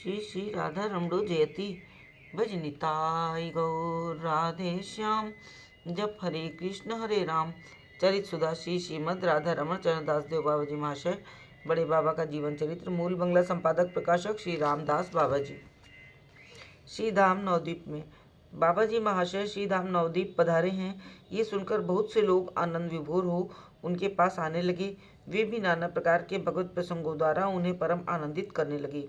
श्री श्री राधा रमणो जयति भज निताई गौर राधे श्याम। जप हरे कृष्ण हरे राम। चरित सुधा श्री श्रीमद राधा रमण चरण दास देव बाबा जी महाशय। बड़े बाबा का जीवन चरित्र। मूल बंगला संपादक प्रकाशक श्री रामदास बाबा जी। श्री धाम नवद्वीप में बाबा जी महाशय श्री धाम नवद्वीप पधारे हैं। ये सुनकर बहुत से लोग आनंद विभोर हो उनके पास आने लगे। वे भी नाना प्रकार के भगवत प्रसंगों द्वारा उन्हें परम आनंदित करने लगे।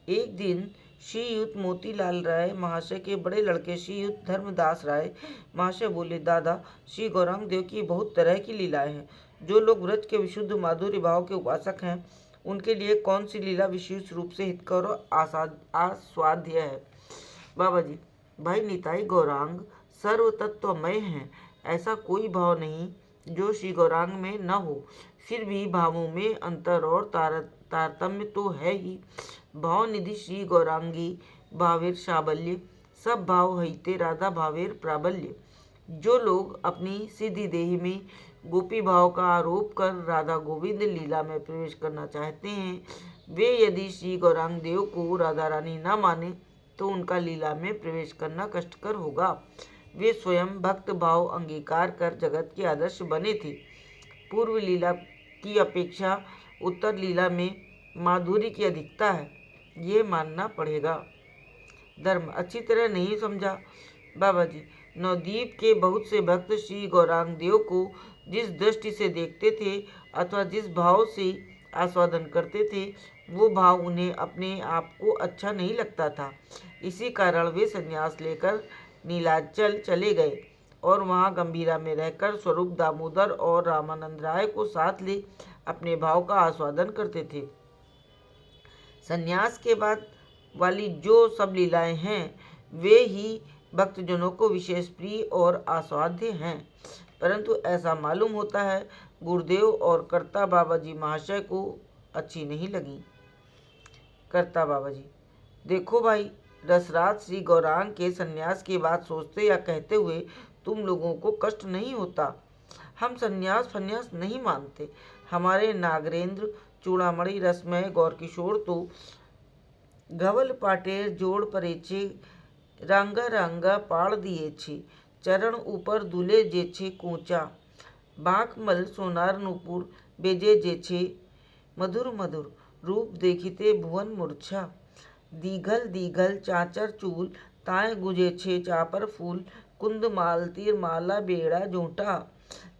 एक दिन श्रीयुत मोतीलाल राय महाशय के बड़े लड़के श्रीयुत धर्मदास राय महाशय बोले, दादा, श्री गौरांग देव की बहुत तरह की लीलाएं हैं। जो लोग व्रज के विशुद्ध माधुर्य भाव के उपासक हैं उनके लिए कौन सी लीला विशेष रूप से हितकर और आस्वाद्य है। बाबा जी, भाई निताई गौरांग सर्व तत्वमय हैं। ऐसा कोई भाव नहीं जो श्री गौरांग में न हो। फिर भी भावों में अंतर और तारतम्य तो है ही। भाव निधि श्री गौरांगी भावेर साबल्य, सब भाव हईते राधा भावेर प्राबल्य। जो लोग अपनी सीधी देही में गोपी भाव का आरोप कर राधा गोविंद लीला में प्रवेश करना चाहते हैं, वे यदि श्री गौरांग देव को राधा रानी न माने तो उनका लीला में प्रवेश करना कष्टकर होगा। वे स्वयं भक्त भाव अंगीकार कर जगत के आदर्श बने थे। पूर्व लीला की अपेक्षा उत्तर लीला में माधुरी की अधिकता है, ये मानना पड़ेगा। धर्म अच्छी तरह नहीं समझा। बाबा जी, नवद्वीप के बहुत से भक्त श्री गौरांग देव को जिस दृष्टि से देखते थे अथवा जिस भाव से आस्वादन करते थे, वो भाव उन्हें अपने आप को अच्छा नहीं लगता था। इसी कारण वे संन्यास लेकर नीलाचल चले गए और वहाँ गंभीरा में रहकर स्वरूप दामोदर और रामानंद राय को साथ ले अपने भाव का आस्वादन करते थे। संन्यास के बाद वाली जो सब लीलाएं हैं वे ही भक्तजनों को विशेष प्रिय और आस्वाद्य हैं, परंतु ऐसा मालूम होता है गुरुदेव और कर्ता बाबा जी महाशय को अच्छी नहीं लगी। कर्ता बाबा जी, देखो भाई, रसराज श्री गौरांग के संन्यास की बात सोचते या कहते हुए तुम लोगों को कष्ट नहीं होता। हम संन्यास फन्यास नहीं मानते। हमारे नागरेंद्र चूड़ामणि रसमय गौर किशोर तो घवल पाटेर जोड़ परे छे, रांगा रांगा पाड़ दिए छे, चरण ऊपर दुले जे छे कोचा, बांकमल सोनार नुपुर बेजे जे छे, मधुर मधुर रूप देखिते भुवन मूर्छा, दीघल दीघल चाचर चूल ताय गुजे छे चापर फूल, कुंद माल तीर माला बेड़ा जोटा,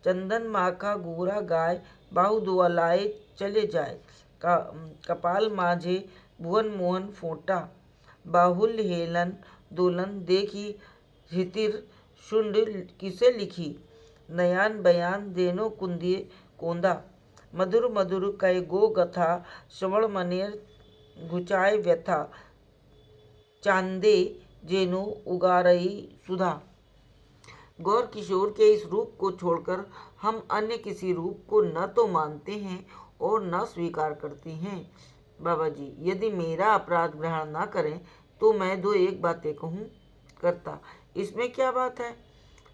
चंदन माखा गोरा गाय, बाहु दुआ लाए चले जाए, कपाल माझे भुवन मोहन फोटा, बाहुल्य हेलन दोलन देखी हितिर शुंड किसे लिखी, नयान बयान देनो कुंदिए कोंदा, मधुर मधुर कै गो गथा, श्रवण मनेर घुचाए व्यथा, चांदे जेनो उगारई सुधा। गौर किशोर के इस रूप को छोड़कर हम अन्य किसी रूप को न तो मानते हैं और न स्वीकार करते हैं। बाबा जी, यदि मेरा अपराध ग्रहण न करें तो मैं दो एक बातें कहूँ। करता, इसमें क्या बात है।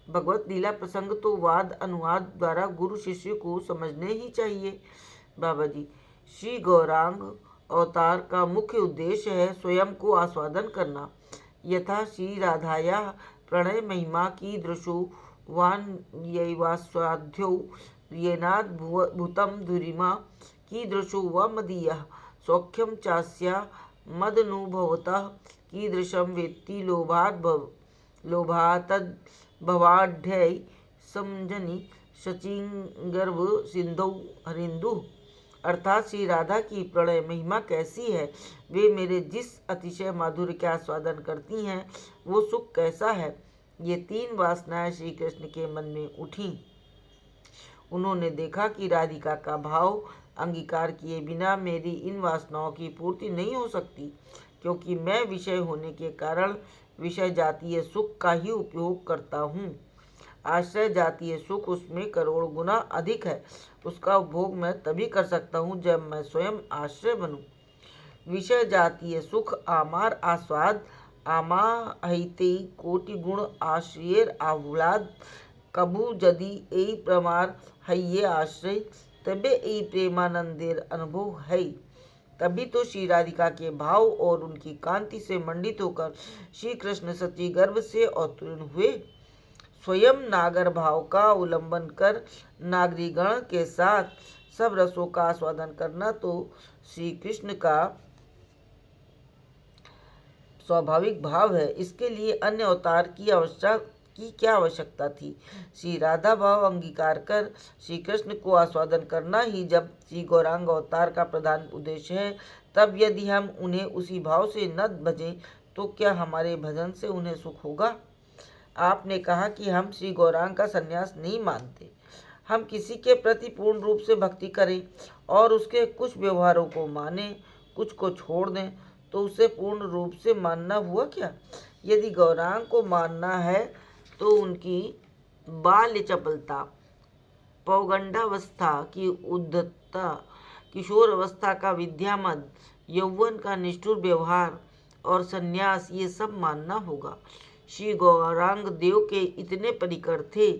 भगवत लीला प्रसंग तो वाद अनुवाद द्वारा गुरु शिष्य को समझने ही चाहिए। बाबा जी, श्री गौरांग अवतार का मुख्य उद्देश्य है स्वयं को आस्वादन करना। यथा श्री राधाया प्रणय महिमा की दृशो वान यैवास्वाद्यो येनाद भूतम धुरिमा की दृशो व मदीयः सौख्यम चास्या मदनुभवतः कीदृशं वेत्ति लोभातद् भवाढ्यै समजनि शचिंगर्भ सिंधौ हरिंदु। अर्थात श्री राधा की प्रणय महिमा कैसी है, वे मेरे जिस अतिशय माधुर्य का आस्वादन करती हैं वो सुख कैसा है, ये तीन वासनाएं श्री कृष्ण के मन में उठी। उन्होंने देखा कि राधिका का भाव अंगीकार किए बिना मेरी इन वासनाओं की पूर्ति नहीं हो सकती, क्योंकि मैं विषय होने के कारण विषय जातीय सुख का ही उपयोग करता हूँ। आश्रय जातीय सुख उसमें करोड़ गुना अधिक है। उसका उपभोग मैं तभी कर सकता हूँ जब मैं स्वयं आश्रय बनूं। विषय जातीय सुख आमार आस्वाद आमाहिते कोटि गुण आश्रयेर आह्लाद, कबू यदि এই प्रमार हइये आश्रय तबे এই प्रेमानंदेर अनुभव है। तभी तो श्री राधिका के भाव और उनकी कांति से मंडित होकर श्री कृष्ण सच्ची गर्भ से अवतीर्ण हुए। स्वयं नागर भाव का उल्लंघन कर नागरीगण के साथ सब रसों का आस्वादन करना तो श्री कृष्ण का स्वाभाविक भाव है। इसके लिए अन्य अवतार की क्या आवश्यकता थी। श्री राधा भाव अंगीकार कर श्री कृष्ण को आस्वादन करना ही जब श्री गौरांग अवतार का प्रधान उद्देश्य है, तब यदि हम उन्हें उसी भाव से न भजें तो क्या हमारे भजन से उन्हें सुख होगा। आपने कहा कि हम श्री गौरांग का संन्यास नहीं मानते। हम किसी के प्रति पूर्ण रूप से भक्ति करें और उसके कुछ व्यवहारों को मानें, कुछ को छोड़ दें, तो उसे पूर्ण रूप से मानना हुआ क्या। यदि गौरांग को मानना है तो उनकी बाल्य चपलता, पौगंडावस्था की उद्धतता, किशोर अवस्था का विद्यामद, यौवन का निष्ठुर व्यवहार और संन्यास, ये सब मानना होगा। श्री गौरांग देव के इतने परिकर थे,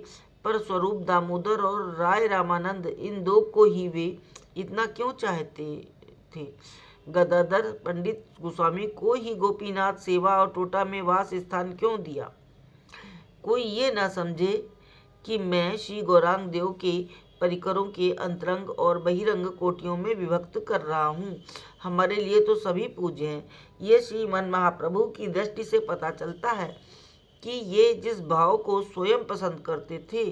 पर स्वरूप दामोदर और राय रामानंद, इन दो को ही वे इतना क्यों चाहते थे। गदाधर पंडित गोस्वामी को ही गोपीनाथ सेवा और टोटा में वास स्थान क्यों दिया। कोई ये न समझे कि मैं श्री गौरांग देव के परिकरों के अंतरंग और बहिरंग कोटियों में विभक्त कर रहा हूँ। हमारे लिए तो सभी पूज्य हैं। ये श्रीमन महाप्रभु की दृष्टि से पता चलता है कि ये जिस भाव को स्वयं पसंद करते थे,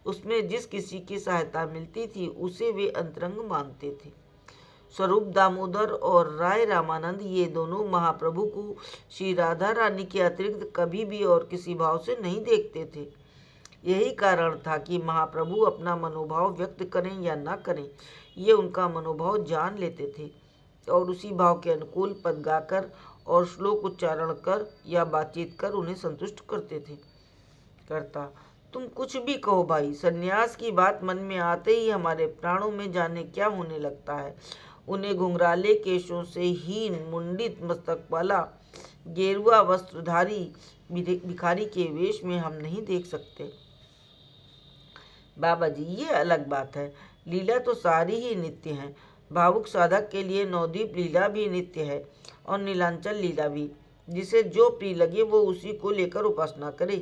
उसमें जिस किसी की सहायता मिलती थी, उसे वे अंतरंग मानते थे। स्वरूप दामोदर और राय रामानंद, ये दोनों महाप्रभु को श्री राधा रानी के अतिरिक्त कभी भी और किसी भाव से नहीं देखते थे। यही कारण था कि महाप्रभु अपना मनोभाव व्यक्त करें या न करें, ये उनका मनोभाव जान लेते थे और उसी भाव के अनुकूल पद गाकर और श्लोक उच्चारण कर या बातचीत कर उन्हें संतुष्ट करते थे। करता, तुम कुछ भी कहो भाई, सन्यास की बात मन में आते ही हमारे प्राणों में जाने क्या होने लगता है। उन्हें घुंघराले केशों से हीन मुंडित मस्तक वाला गेरुआ वस्त्रधारी भिखारी के वेश में हम नहीं देख सकते। बाबा जी, ये अलग बात है। लीला तो सारी ही नित्य है। भावुक साधक के लिए नवदीप लीला भी नित्य है और नीलांचल लीला भी। जिसे जो प्रिय लगे वो उसी को लेकर उपासना करे,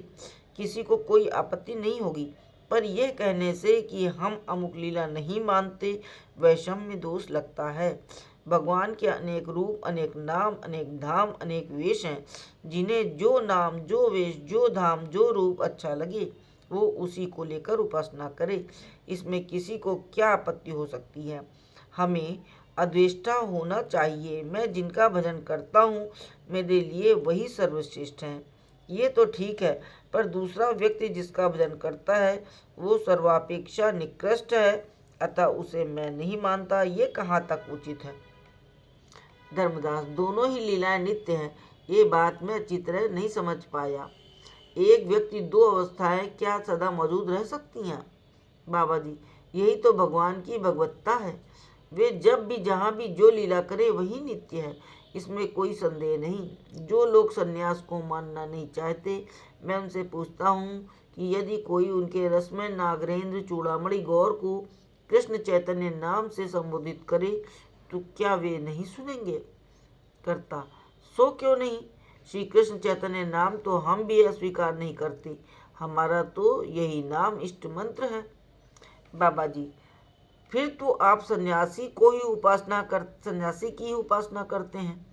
किसी को कोई आपत्ति नहीं होगी। पर यह कहने से कि हम अमुक लीला नहीं मानते, वैषम्य दोष लगता है। भगवान के अनेक रूप, अनेक नाम, अनेक धाम, अनेक वेश हैं। जिन्हें जो नाम, जो वेश, जो धाम, जो रूप अच्छा लगे, वो उसी को लेकर उपासना करे। इसमें किसी को क्या आपत्ति हो सकती है। हमें अद्वेष्टा होना चाहिए। मैं जिनका भजन करता हूँ, मेरे लिए वही सर्वश्रेष्ठ हैं। ये तो ठीक है, पर दूसरा व्यक्ति जिसका भजन करता है वो सर्वापेक्षा निकृष्ट है, अतः उसे मैं नहीं मानता, ये कहाँ तक उचित है। धर्मदास, दोनों ही लीलाएं नित्य हैं, ये बात मैं अच्छी तरह नहीं समझ पाया। एक व्यक्ति दो अवस्थाएं क्या सदा मौजूद रह सकती हैं। बाबा जी, यही तो भगवान की भगवत्ता है। वे जब भी जहाँ भी जो लीला करे वही नित्य है, इसमें कोई संदेह नहीं। जो लोग सन्यास को मानना नहीं चाहते, मैं उनसे पूछता हूँ कि यदि कोई उनके रस में नागरेंद्र चूड़ामणि गौर को कृष्ण चैतन्य नाम से संबोधित करे तो क्या वे नहीं सुनेंगे। करता, सो क्यों नहीं। श्री कृष्ण चैतन्य नाम तो हम भी अस्वीकार नहीं करते। हमारा तो यही नाम इष्ट मंत्र है। बाबा जी, फिर तो आप सन्यासी की ही उपासना करते हैं।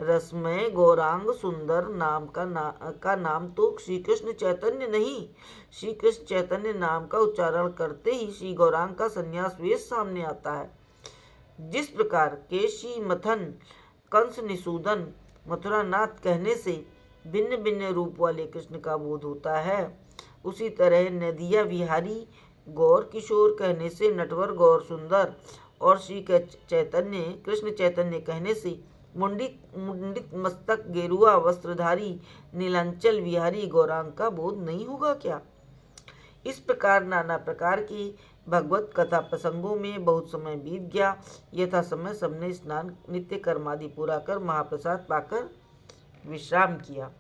रसमय गौरांग सुंदर नाम का नाम तो श्री कृष्ण चैतन्य नहीं, श्री कृष्ण चैतन्य नाम का उच्चारण करते ही श्री गौरांग का संन्यास वेश सामने आता है। जिस प्रकार केशी मथन, कंस निषूदन, मथुरा नाथ कहने से भिन्न भिन्न रूप वाले कृष्ण का बोध होता है, उसी तरह नदिया विहारी गौर किशोर कहने से नटवर गौर सुंदर और श्री कृष्ण चैतन्य कहने से मुंडित मस्तक गेरुआ वस्त्रधारी नीलांचल विहारी गौरांग का बोध नहीं होगा क्या। इस प्रकार नाना प्रकार की भगवत कथा प्रसंगों में बहुत समय बीत गया। यथा समय सबने स्नान नित्य कर्मादि पूरा कर महाप्रसाद पाकर विश्राम किया।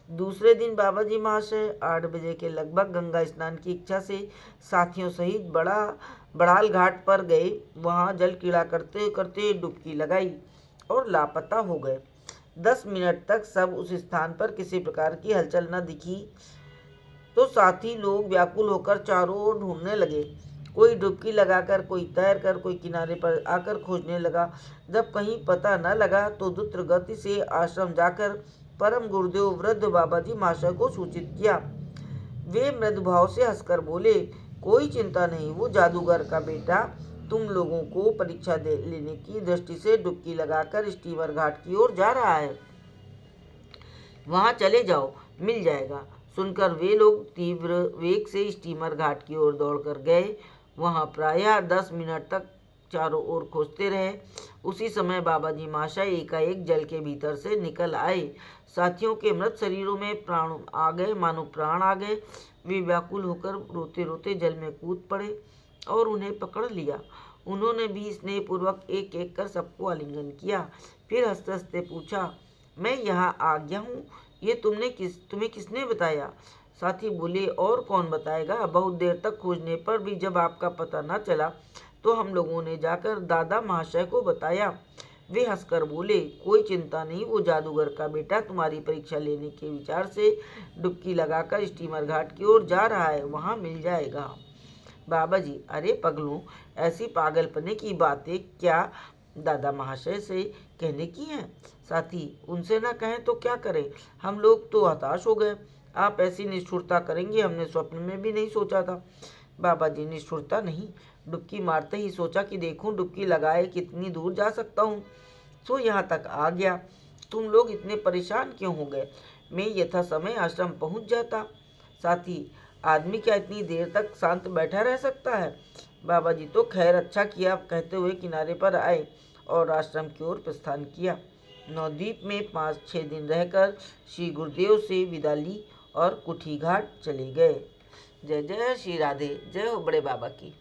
दूसरे दिन बाबा जी महाशय 8 बजे के लगभग गंगा स्नान की इच्छा से साथियों सहित बड़ाल घाट पर गए। वहां जल क्रीड़ा करते करते डुबकी लगाई और लापता हो गए। 10 मिनट तक सब उस स्थान पर किसी प्रकार की हलचल न दिखी तो साथी लोग व्याकुल होकर चारों ओर ढूंढने लगे। कोई डुबकी लगाकर, कोई तैरकर, कोई किनारे पर आकर खोजने लगा। जब कहीं पता न लगा तो द्रुत गति से आश्रम जाकर परम गुरुदेव वृद्ध बाबा जी महाशय को सूचित किया। वे मृदु भाव से हंसकर बोले, कोई चिंता नहीं, वो जादूगर का बेटा तुम लोगों को परीक्षा लेने की दृष्टि से डुबकी लगाकर स्टीमर घाट की ओर जा रहा है। वहां चले जाओ, मिल जाएगा। सुनकर वे लोग तीव्र वेग से स्टीमर घाट की ओर दौड़कर गए। वहां प्रायः 10 मिनट तक चारों ओर खोजते रहे। उसी समय बाबा जी महाशय एकाएक जल के भीतर से निकल आए। साथियों के मृत शरीरों में प्राण आ गए, मानो प्राण आ गए। वे व्याकुल होकर रोते रोते जल में कूद पड़े और उन्हें पकड़ लिया। उन्होंने भी स्नेहपूर्वक एक एक कर सबको आलिंगन किया। फिर हंसते हंसते पूछा, मैं यहाँ आ गया हूँ, ये तुम्हें किसने बताया? साथी बोले, और कौन बताएगा। बहुत देर तक खोजने पर भी जब आपका पता न चला तो हम लोगों ने जाकर दादा महाशय को बताया। वे हंसकर बोले, कोई चिंता नहीं, वो जादूगर का बेटा तुम्हारी परीक्षा लेने के विचार से डुबकी लगाकर स्टीमर घाट की ओर जा रहा है, वहां मिल जाएगा। बाबा जी, अरे पगलों, ऐसी पागलपने की बातें क्या दादा महाशय से कहने की हैं? साथी, उनसे ना कहें तो क्या करें, हम लोग तो हताश हो गए। आप ऐसी निष्ठुरता करेंगे हमने स्वप्न में भी नहीं सोचा था। बाबा जी, निष्ठुरता नहीं, डुबकी मारते ही सोचा कि देखूं डुबकी लगाए कितनी दूर जा सकता हूँ, तो यहाँ तक आ गया। तुम लोग इतने परेशान क्यों हो गए? मैं यथा समय आश्रम पहुँच जाता। साथी, आदमी क्या इतनी देर तक शांत बैठा रह सकता है? बाबा जी तो खैर अच्छा किया कहते हुए किनारे पर आए और आश्रम की ओर प्रस्थान किया। नवद्वीप में 5-6 दिन रहकर श्री गुरुदेव से विदा ली और कुठी घाट चले गए। जय जय श्री राधे, जय हो बड़े बाबा की।